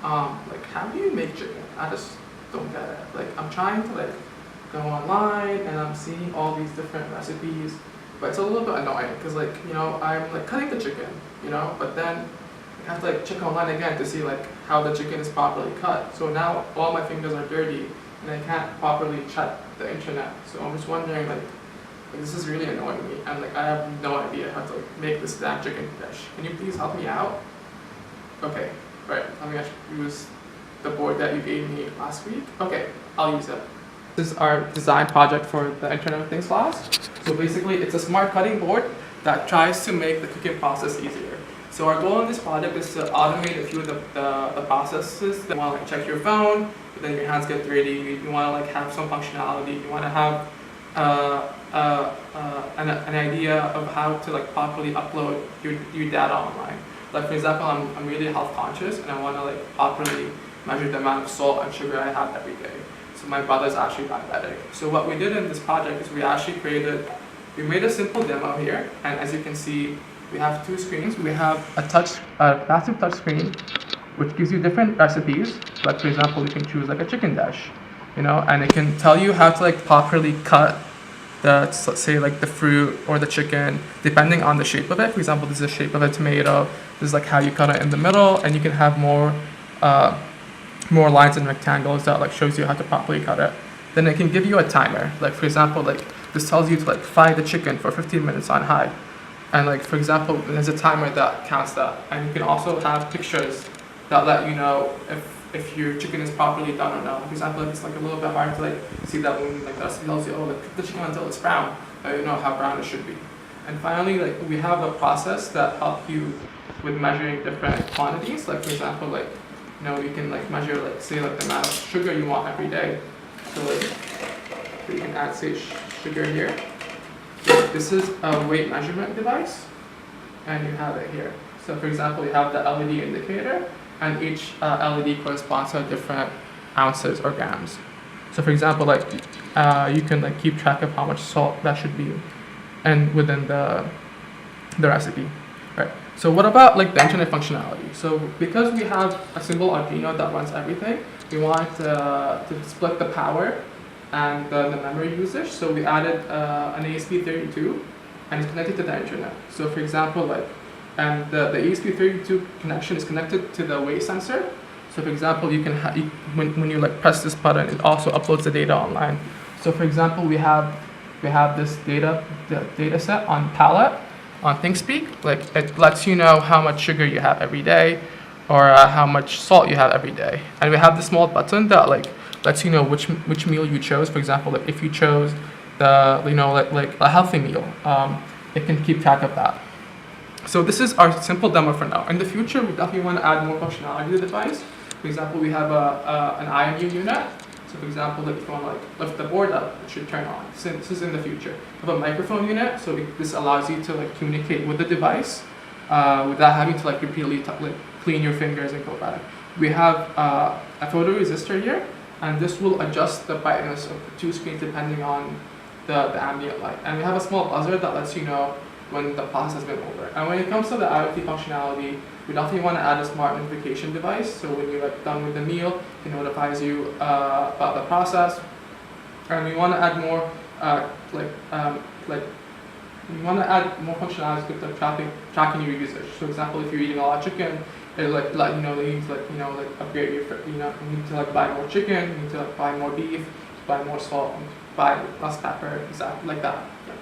like how do you make chicken? I just don't get it. Like I'm trying to like go online and I'm seeing all these different recipes, but it's a little bit annoying because like I'm like cutting the chicken, but then I have to like check online again to see like how the chicken is properly cut. So now all my fingers are dirty and I can't properly check the internet. So I'm just wondering like this is really annoying me and like I have no idea how to like make this damn chicken dish. Can you please help me out? Okay, right. Let me actually use the board that you gave me last week. Okay, I'll use it. This is our design project for the Internet of Things class. So basically, it's a smart cutting board that tries to make the cooking process easier. So our goal in this project is to automate a few of the processes. You want to like check your phone, but then your hands get dirty. You want to like have some functionality. You want to have an idea of how to like properly upload your data online. Like for example, I'm really health conscious and I want to like properly measure the amount of salt and sugar I have every day. So my brother's actually diabetic. So what we did in this project is we made a simple demo here, and as you can see, we have two screens. We have a passive touch screen, which gives you different recipes. Like for example, you can choose like a chicken dish, and it can tell you how to like properly cut let's say like the fruit or the chicken, depending on the shape of it. For example, this is the shape of a tomato. This is like how you cut it in the middle, and you can have more lines and rectangles that like shows you how to properly cut it. Then it can give you a timer. Like for example, like this tells you to like fry the chicken for 15 minutes on high. And like for example, there's a timer that counts that. And you can also have pictures that let you know if your chicken is properly done or not. For example, if it's like a little bit hard to like see that when like the recipe tells you, oh, like cook the chicken until it's brown, you know how brown it should be. And finally, like we have a process that helps you with measuring different quantities. Like for example, like you can like measure like say like the amount of sugar you want every day. So like you can add say sugar here. So this is a weight measurement device, and you have it here. So for example, you have the LED indicator, and each LED corresponds to different ounces or grams. So for example, like you can like keep track of how much salt that should be, and within the recipe, right? So what about like the internet functionality? So because we have a single Arduino that runs everything, we want to split the power and the memory usage. So we added an ESP32 and it's connected to the internet. So for example, like, and the ESP32 connection is connected to the weight sensor. So for example, you can when you like press this button, it also uploads the data online. So for example, we have this data set on palette. On ThinkSpeak, like it lets you know how much sugar you have every day, or how much salt you have every day. And we have this small button that like lets you know which meal you chose. For example, like if you chose the like a healthy meal, it can keep track of that. So this is our simple demo for now. In the future, we definitely want to add more functionality to the device. For example, we have an IMU unit. So for example, if you want to like lift the board up, it should turn on. So this is in the future. We have a microphone unit, so this allows you to like communicate with the device without having to like repeatedly clean your fingers and go back. We have a photoresistor here, and this will adjust the brightness of the two screens depending on the ambient light. And we have a small buzzer that lets you know when the process has been over. And when it comes to the IoT functionality, we definitely want to add a smart notification device. So when you're like done with the meal, it notifies you about the process. And we want to add more we want to add more functionality with the tracking your usage. So for example, if you're eating a lot of chicken, it like let you know that you need to like upgrade your you need to like buy more chicken, you need to like buy more beef, buy more salt, buy less pepper, exactly like that. Yeah.